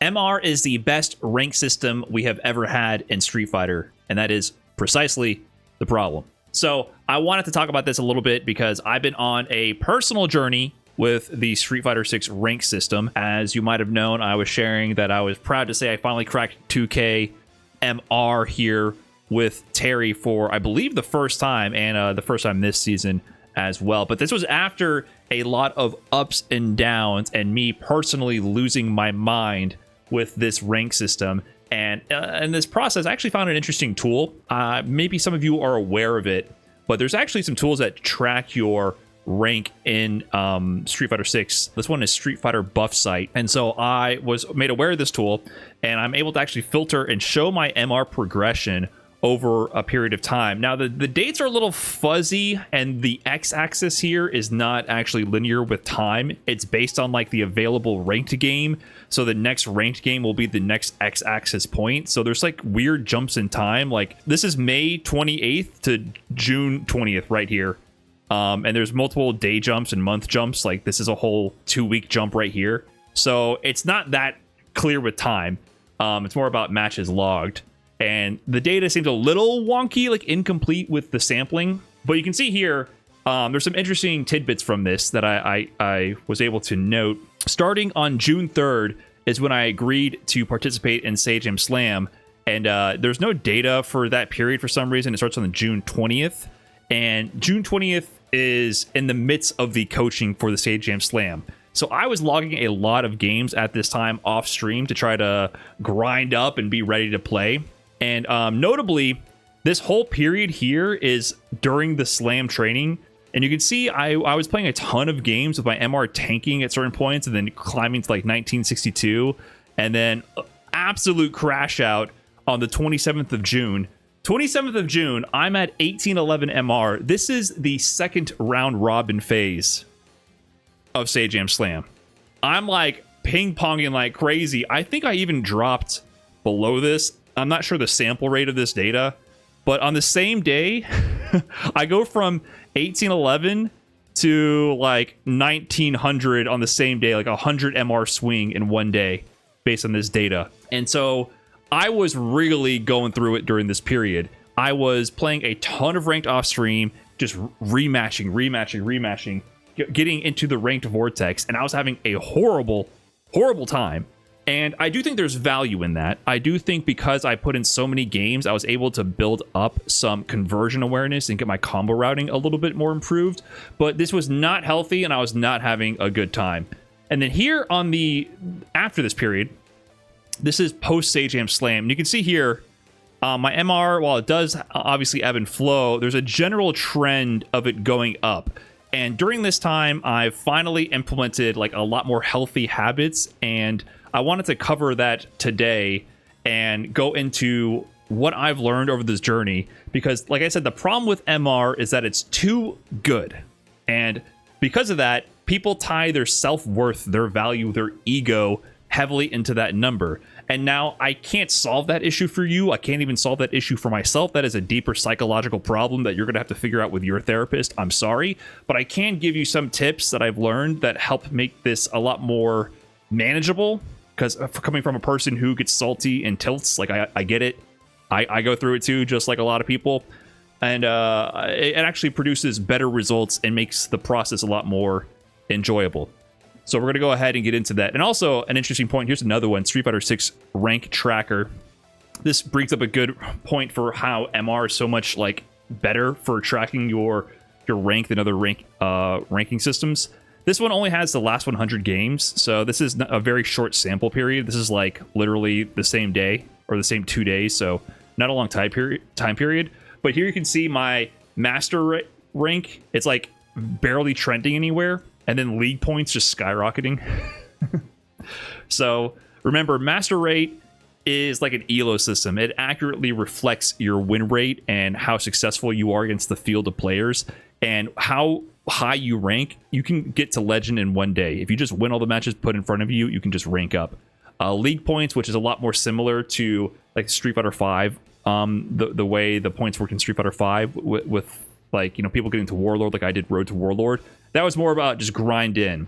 MR is the best rank system we have ever had in Street Fighter, and that is precisely the problem. So I wanted to talk about this a little bit because I've been on a personal journey with the Street Fighter 6 rank system. As you might have known, I was sharing that I was proud to say I finally cracked 2K MR here with Terry for, I believe, the first time, and the first time this season as well. But this was after a lot of ups and downs and me personally losing my mind with this rank system. And in this process, I actually found an interesting tool. Maybe some of you are aware of it, but there's actually some tools that track your rank in Street Fighter 6. This one is Street Fighter Buff Site. And so I was made aware of this tool, and I'm able to actually filter and show my MR progression over a period of time. Now, the dates are a little fuzzy, and the x-axis here is not actually linear with time. It's based on like the available ranked game. So the next ranked game will be the next x-axis point. So there's like weird jumps in time. Like this is May 28th to June 20th right here. And there's multiple day jumps and month jumps. Like this is a whole 2-week jump right here. So it's not that clear with time. It's more about matches logged. And the data seems a little wonky, like incomplete with the sampling. But you can see here, there's some interesting tidbits from this that I was able to note. Starting on June 3rd is when I agreed to participate in Sage Jam Slam. And there's no data for that period for some reason. It starts on the June 20th. And June 20th is in the midst of the coaching for the Sage Jam Slam. So I was logging a lot of games at this time off stream to try to grind up and be ready to play. And notably, this whole period here is during the Slam training. And you can see I was playing a ton of games with my MR tanking at certain points and then climbing to like 1962. And then absolute crash out on the 27th of June. 27th of June, I'm at 1811 MR. This is the second round robin phase of Sage Jam Slam. I'm like ping-ponging like crazy. I think I even dropped below this. I'm not sure the sample rate of this data, but on the same day, I go from 1811 to like 1900 on the same day, like 100 MR swing in one day based on this data. And so I was really going through it during this period. I was playing a ton of ranked off stream, just rematching, getting into the ranked vortex, and I was having a horrible time. And I do think there's value in that. I do think because I put in so many games, I was able to build up some conversion awareness and get my combo routing a little bit more improved. But this was not healthy, and I was not having a good time. And then here on after this period, this is post Sage Jam Slam. And you can see here, my MR, while it does obviously ebb and flow, there's a general trend of it going up. And during this time, I've finally implemented like a lot more healthy habits, and I wanted to cover that today and go into what I've learned over this journey, because like I said, the problem with MR is that it's too good. And because of that, people tie their self-worth, their value, their ego heavily into that number. And now I can't solve that issue for you. I can't even solve that issue for myself. That is a deeper psychological problem that you're going to have to figure out with your therapist. I'm sorry, but I can give you some tips that I've learned that help make this a lot more manageable. Because coming from a person who gets salty and tilts, like I get it. I go through it too, just like a lot of people. And it actually produces better results and makes the process a lot more enjoyable. So we're going to go ahead and get into that. And also an interesting point, here's another one, Street Fighter 6 rank tracker. This brings up a good point for how MR is so much like better for tracking your rank than other ranking systems. This one only has the last 100 games, so this is a very short sample period. This is like literally the same day or the same 2 days, so not a long time period. But here you can see my master rank. It's like barely trending anywhere, and then league points just skyrocketing. So remember, master rate is like an ELO system. It accurately reflects your win rate and how successful you are against the field of players, and how high you rank. You can get to legend in one day. If you just win all the matches put in front of you, you can just rank up. League points, which is a lot more similar to like Street Fighter 5, the way the points work in Street Fighter 5 with like, you know, people getting to Warlord, like I did Road to Warlord. That was more about just grind in.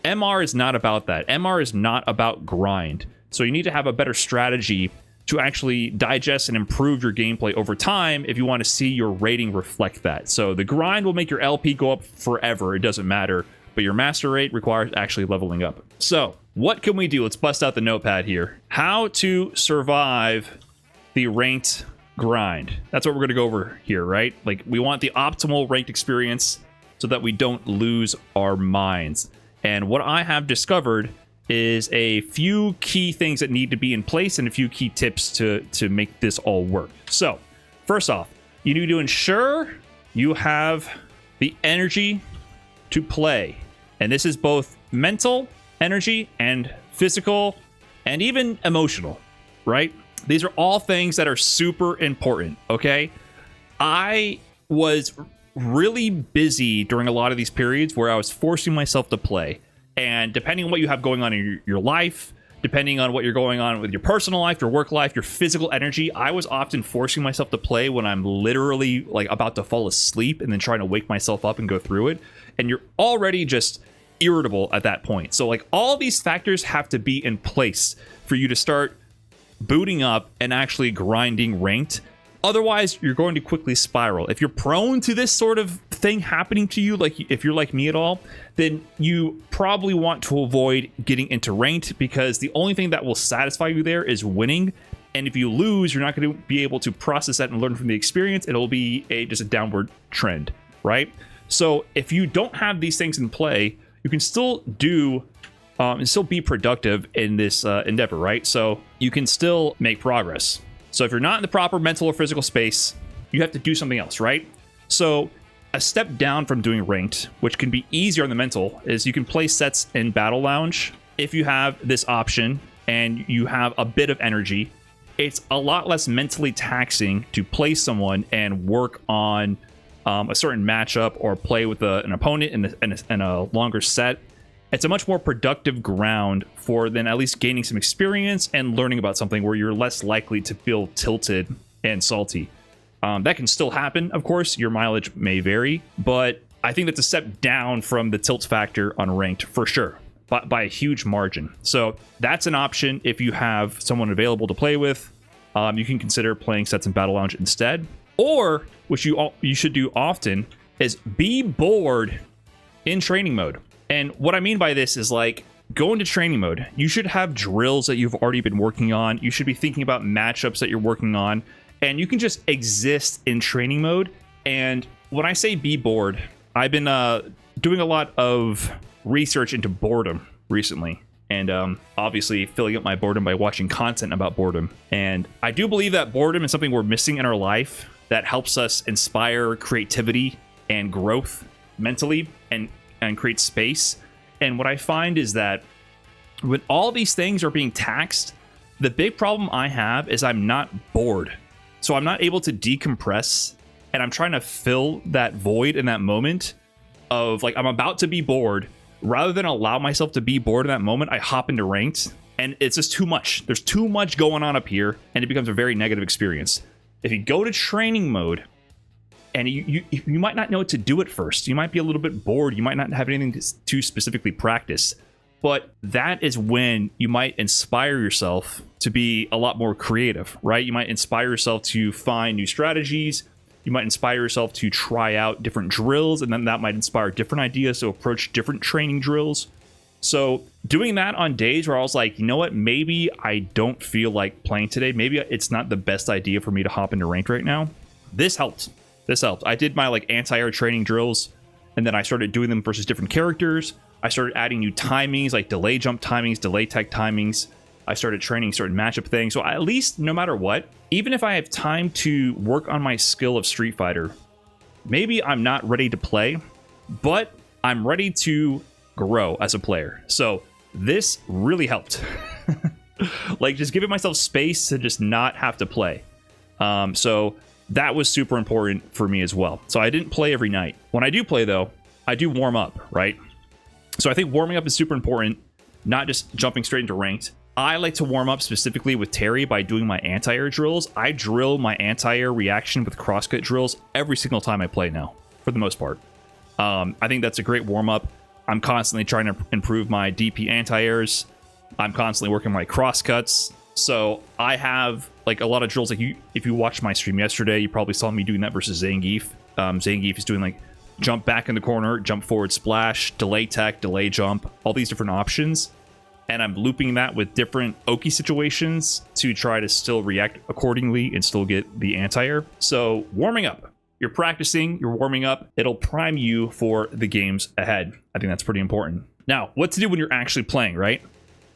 MR is not about that. MR is not about grind. So you need to have a better strategy to actually digest and improve your gameplay over time if you want to see your rating reflect that. So the grind will make your LP go up forever. It doesn't matter. But your master rate requires actually leveling up. So what can we do? Let's bust out the notepad here. How to survive the ranked grind. That's what we're going to go over here, right? Like, we want the optimal ranked experience so that we don't lose our minds. And what I have discovered is a few key things that need to be in place and a few key tips to make this all work. So first off, you need to ensure you have the energy to play. And this is both mental energy and physical and even emotional, right? These are all things that are super important, okay? I was really busy during a lot of these periods where I was forcing myself to play. And depending on what you have going on in your life, depending on what you're going on with your personal life, your work life, your physical energy, I was often forcing myself to play when I'm literally like about to fall asleep and then trying to wake myself up and go through it. And you're already just irritable at that point. So like all these factors have to be in place for you to start booting up and actually grinding ranked. Otherwise, you're going to quickly spiral. If you're prone to this sort of thing happening to you, like if you're like me at all, then you probably want to avoid getting into ranked, because the only thing that will satisfy you there is winning. And if you lose, you're not going to be able to process that and learn from the experience. It'll be just a downward trend, right? So if you don't have these things in play, you can still do and still be productive in this endeavor, right? So you can still make progress. So if you're not in the proper mental or physical space, you have to do something else, right? So a step down from doing ranked, which can be easier on the mental, is you can play sets in Battle Lounge. If you have this option and you have a bit of energy, it's a lot less mentally taxing to play someone and work on a certain matchup or play with an opponent in a longer set. It's a much more productive ground for then at least gaining some experience and learning about something where you're less likely to feel tilted and salty. That can still happen, of course. Your mileage may vary, but I think that's a step down from the tilt factor on ranked for sure, by a huge margin. So that's an option if you have someone available to play with. You can consider playing sets in Battle Lounge instead. Or, which you should do often, is be bored in training mode. And what I mean by this is, like, go into training mode. You should have drills that you've already been working on. You should be thinking about matchups that you're working on. And you can just exist in training mode. And when I say be bored, I've been doing a lot of research into boredom recently. And obviously filling up my boredom by watching content about boredom. And I do believe that boredom is something we're missing in our life that helps us inspire creativity and growth mentally and create space. And what I find is that when all these things are being taxed, the big problem I have is I'm not bored. So I'm not able to decompress, and I'm trying to fill that void in that moment of, like, I'm about to be bored. Rather than allow myself to be bored in that moment, I hop into ranked, and it's just too much. There's too much going on up here, and it becomes a very negative experience. If you go to training mode, and you might not know what to do at first. You might be a little bit bored. You might not have anything to specifically practice. But that is when you might inspire yourself to be a lot more creative, right? You might inspire yourself to find new strategies. You might inspire yourself to try out different drills, and then that might inspire different ideas to approach different training drills. So doing that on days where I was like, you know what, maybe I don't feel like playing today. Maybe it's not the best idea for me to hop into ranked right now. This helped. I did my like anti-air training drills, and then I started doing them versus different characters. I started adding new timings, like delay jump timings, delay tech timings. I started training certain matchup things. So at least no matter what, even if I have time to work on my skill of Street Fighter, maybe I'm not ready to play, but I'm ready to grow as a player. So this really helped. Like, just giving myself space to just not have to play. So that was super important for me as well. So I didn't play every night. When I do play, though, I do warm up, right? So I think warming up is super important, not just jumping straight into ranked. I like to warm up specifically with Terry by doing my anti-air drills. I drill my anti-air reaction with crosscut drills every single time I play now, for the most part. I think that's a great warm-up. I'm constantly trying to improve my DP anti-airs. I'm constantly working my crosscuts. So I have like a lot of drills. Like if you watched my stream yesterday, you probably saw me doing that versus Zangief. Zangief is doing like jump back in the corner, jump forward splash, delay tech, delay jump, all these different options. And I'm looping that with different Oki situations to try to still react accordingly and still get the anti-air. So warming up. You're practicing, you're warming up. It'll prime you for the games ahead. I think that's pretty important. Now, what to do when you're actually playing, right?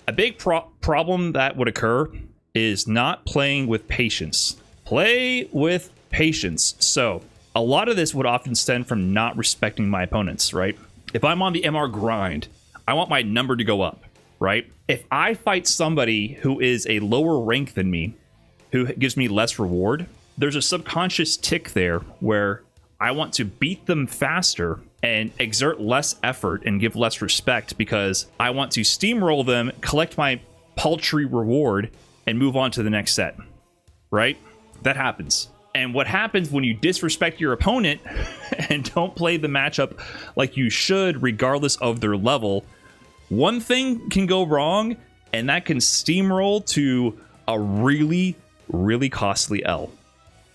A big problem that would occur is not playing with patience. Play with patience. So a lot of this would often stem from not respecting my opponents, right? If I'm on the MR grind, I want my number to go up, right? If I fight somebody who is a lower rank than me, who gives me less reward, there's a subconscious tick there where I want to beat them faster and exert less effort and give less respect because I want to steamroll them, collect my paltry reward, and move on to the next set, right? That happens. And what happens when you disrespect your opponent and don't play the matchup like you should, regardless of their level, one thing can go wrong, and that can steamroll to a really, really costly L.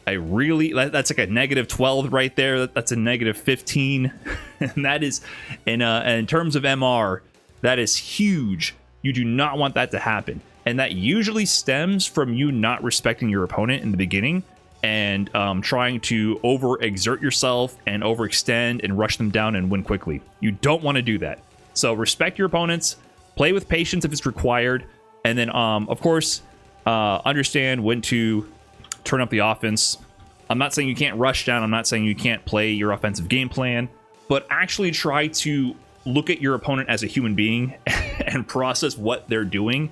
That's like a -12 right there. That's a -15. And that is, in terms of MR, that is huge. You do not want that to happen. And that usually stems from you not respecting your opponent in the beginning and trying to overexert yourself and overextend and rush them down and win quickly. You don't want to do that. So respect your opponents, play with patience if it's required, and then, of course, understand when to turn up the offense. I'm not saying you can't rush down. I'm not saying you can't play your offensive game plan, but actually try to look at your opponent as a human being and process what they're doing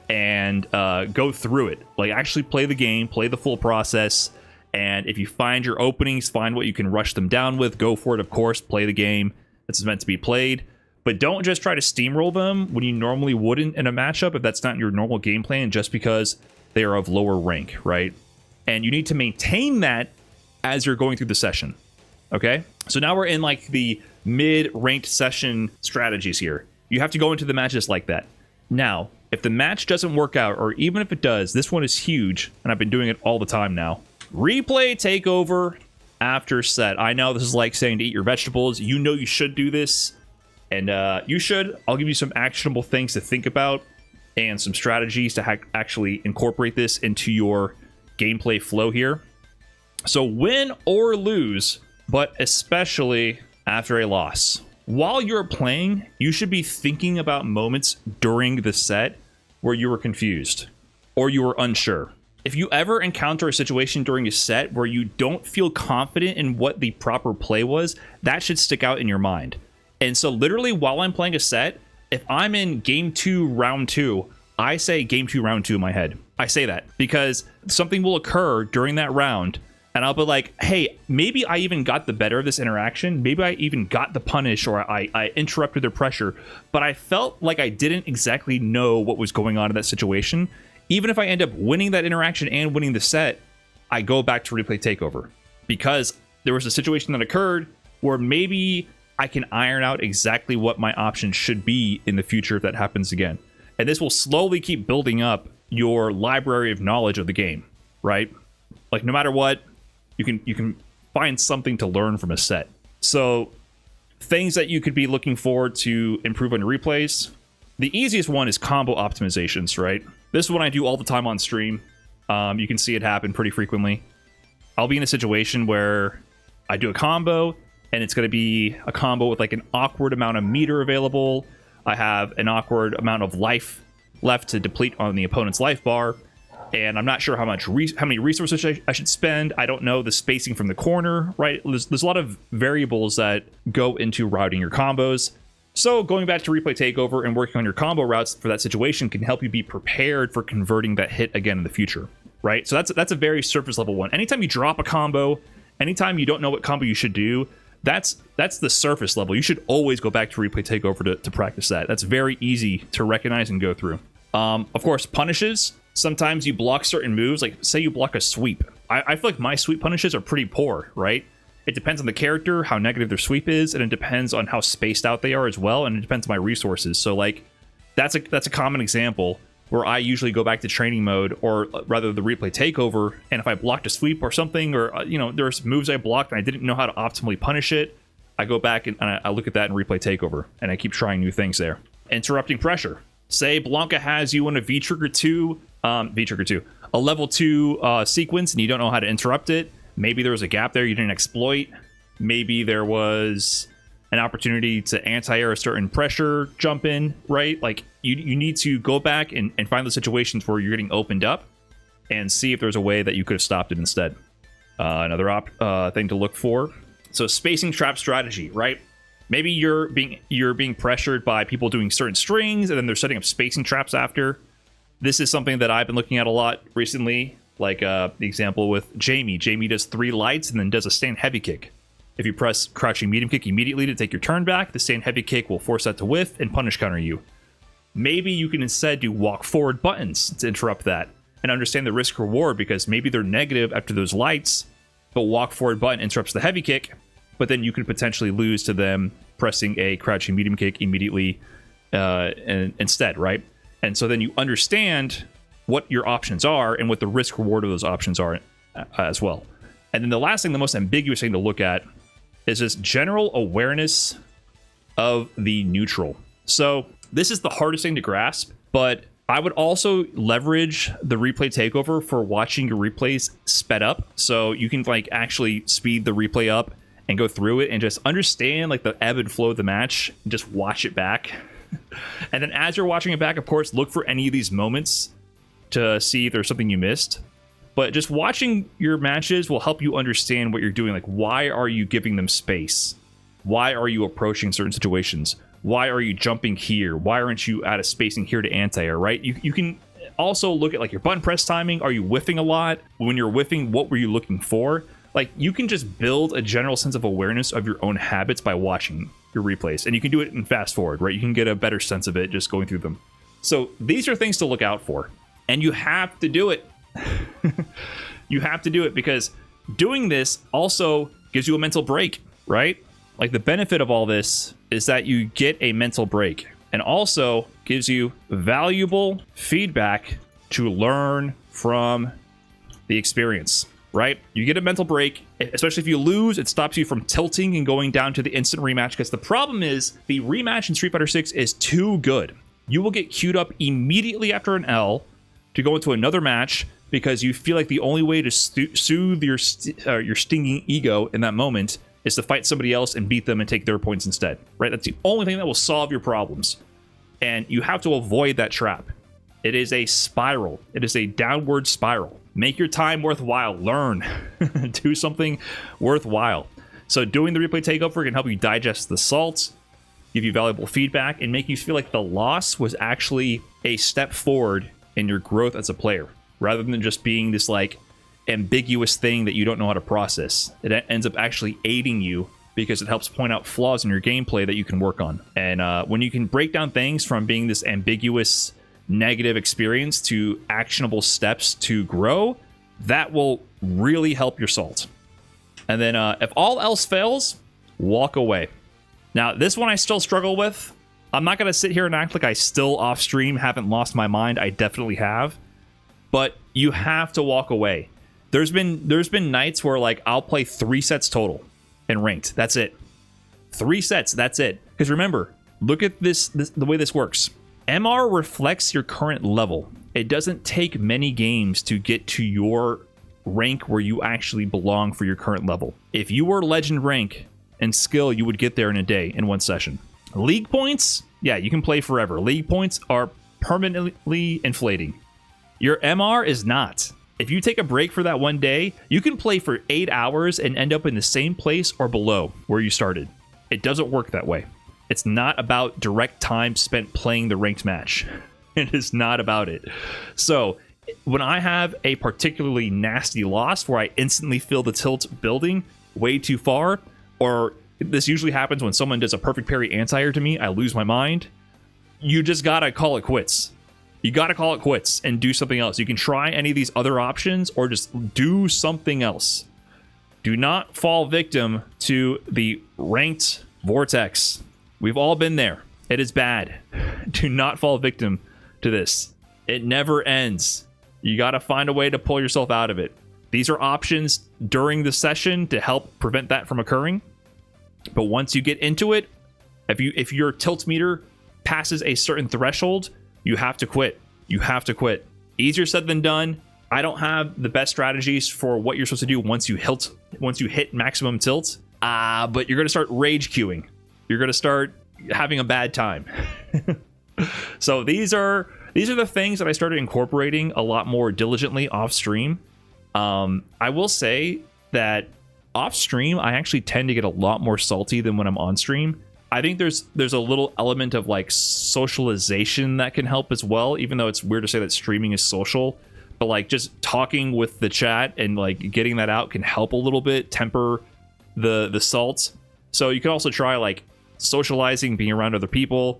and go through it. Like, actually play the game, play the full process. And if you find your openings, find what you can rush them down with, go for it, of course, play the game that's meant to be played. But don't just try to steamroll them when you normally wouldn't in a matchup if that's not your normal game plan just because they are of lower rank, right? And you need to maintain that as you're going through the session, okay? So now we're in like the mid-ranked session strategies here. You have to go into the matches like that. Now, if the match doesn't work out, or even if it does, this one is huge, and I've been doing it all the time now. Replay takeover after set. I know this is like saying to eat your vegetables. You know you should do this, and you should. I'll give you some actionable things to think about and some strategies to actually incorporate this into your gameplay flow here. So win or lose, but especially after a loss. While you're playing, you should be thinking about moments during the set where you were confused or you were unsure. If you ever encounter a situation during a set where you don't feel confident in what the proper play was, that should stick out in your mind. And so literally while I'm playing a set, if I'm in game 2, round 2, I say game 2, round 2 in my head. I say that because something will occur during that round and I'll be like, hey, maybe I even got the better of this interaction. Maybe I even got the punish, or I interrupted their pressure, but I felt like I didn't exactly know what was going on in that situation. Even if I end up winning that interaction and winning the set, I go back to replay takeover because there was a situation that occurred where maybe I can iron out exactly what my options should be in the future if that happens again. And this will slowly keep building up your library of knowledge of the game, right? Like, no matter what, you can find something to learn from a set. So things that you could be looking forward to improve on your replays. The easiest one is combo optimizations, right? This is what I do all the time on stream. You can see it happen pretty frequently. I'll be in a situation where I do a combo and it's going to be a combo with like an awkward amount of meter available. I have an awkward amount of life left to deplete on the opponent's life bar, and I'm not sure how many resources I should spend. I don't know the spacing from the corner, right? There's a lot of variables that go into routing your combos. So going back to replay takeover and working on your combo routes for that situation can help you be prepared for converting that hit again in the future, right? So that's a very surface level one. Anytime you drop a combo, anytime you don't know what combo you should do, that's the surface level. You should always go back to replay takeover to practice that. That's very easy to recognize and go through. Of course, punishes. Sometimes you block certain moves, like say you block a sweep. I feel like my sweep punishes are pretty poor, right? It depends on the character, how negative their sweep is, and it depends on how spaced out they are as well, and it depends on my resources. So like, that's a common example where I usually go back to training mode, or rather the replay takeover, and if I blocked a sweep or something, or there's moves I blocked and I didn't know how to optimally punish it, I go back and I look at that in replay takeover, and I keep trying new things there. Interrupting pressure. Say Blanca has you in a V-Trigger 2, a level 2 sequence, and you don't know how to interrupt it. Maybe there was a gap there you didn't exploit. Maybe there was an opportunity to anti-air a certain pressure jump in, right? Like you need to go back and find the situations where you're getting opened up and see if there's a way that you could have stopped it instead. Another thing to look for. So spacing trap strategy, right? Maybe you're being pressured by people doing certain strings, and then they're setting up spacing traps after. This is something that I've been looking at a lot recently, like the example with Jamie. Jamie does 3 lights and then does a stand heavy kick. If you press crouching medium kick immediately to take your turn back, the stand heavy kick will force that to whiff and punish counter you. Maybe you can instead do walk forward buttons to interrupt that and understand the risk reward, because maybe they're negative after those lights, but walk forward button interrupts the heavy kick, but then you could potentially lose to them pressing a crouching medium kick immediately instead, right? And so then you understand what your options are and what the risk reward of those options are as well. And then the last thing, the most ambiguous thing to look at, is just general awareness of the neutral. So this is the hardest thing to grasp, but I would also leverage the replay takeover for watching your replays sped up. So you can like actually speed the replay up and go through it and just understand like the ebb and flow of the match and just watch it back. And then as you're watching it back, of course, look for any of these moments to see if there's something you missed. But just watching your matches will help you understand what you're doing. Like, why are you giving them space? Why are you approaching certain situations? Why are you jumping here? Why aren't you out of spacing here to anti-air, right? You can also look at like your button press timing. Are you whiffing a lot? When you're whiffing, what were you looking for? Like, you can just build a general sense of awareness of your own habits by watching your replays. And you can do it in fast forward, right? You can get a better sense of it just going through them. So these are things to look out for. And you have to do it. You have to do it, because doing this also gives you a mental break, right? Like, the benefit of all this is that you get a mental break, and also gives you valuable feedback to learn from the experience, right? You get a mental break, especially if you lose. It stops you from tilting and going down to the instant rematch, because the problem is the rematch in Street Fighter 6 is too good. You will get queued up immediately after an L to go into another match, because you feel like the only way to soothe your stinging ego in that moment is to fight somebody else and beat them and take their points instead, right? That's the only thing that will solve your problems. And you have to avoid that trap. It is a spiral. It is a downward spiral. Make your time worthwhile. Learn. Do something worthwhile. So doing the replay takeover can help you digest the salt, give you valuable feedback, and make you feel like the loss was actually a step forward in your growth as a player, rather than just being this like ambiguous thing that you don't know how to process. It ends up actually aiding you, because it helps point out flaws in your gameplay that you can work on. And when you can break down things from being this ambiguous negative experience to actionable steps to grow, that will really help your salt. And then if all else fails, walk away. Now, this one I still struggle with. I'm not going to sit here and act like I still off stream haven't lost my mind. I definitely have. But you have to walk away. There's been nights where like I'll play 3 sets total in ranked. That's it. 3 sets. That's it. Because remember, look at this the way this works. MR reflects your current level. It doesn't take many games to get to your rank where you actually belong for your current level. If you were legend rank and skill, you would get there in a day, in one session. League points, yeah, you can play forever. League points are permanently inflating. Your MR is not. If you take a break for that one day, you can play for 8 hours and end up in the same place or below where you started. It doesn't work that way. It's not about direct time spent playing the ranked match. It is not about it. So when I have a particularly nasty loss where I instantly feel the tilt building way too far, or this usually happens when someone does a perfect parry anti-air to me, I lose my mind, you just gotta call it quits. You gotta call it quits and do something else. You can try any of these other options or just do something else. Do not fall victim to the ranked vortex. We've all been there. It is bad. Do not fall victim to this. It never ends. You got to find a way to pull yourself out of it. These are options during the session to help prevent that from occurring. But once you get into it, if your tilt meter passes a certain threshold, you have to quit. You have to quit. Easier said than done. I don't have the best strategies for what you're supposed to do once you hit maximum tilt. But you're going to start rage queuing. You're going to start having a bad time. So these are the things that I started incorporating a lot more diligently off stream. I will say that off stream, I actually tend to get a lot more salty than when I'm on stream. I think there's a little element of like socialization that can help as well, even though it's weird to say that streaming is social. But like just talking with the chat and like getting that out can help a little bit temper the salts. So you can also try like socializing, being around other people.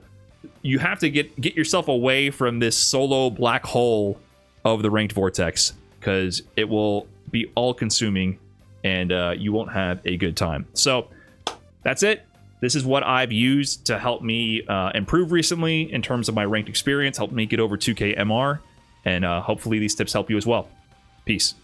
You have to get yourself away from this solo black hole of the ranked vortex, because it will be all consuming and you won't have a good time. So that's it. This is what I've used to help me improve recently in terms of my ranked experience, help me get over 2K MR, and hopefully these tips help you as well. Peace.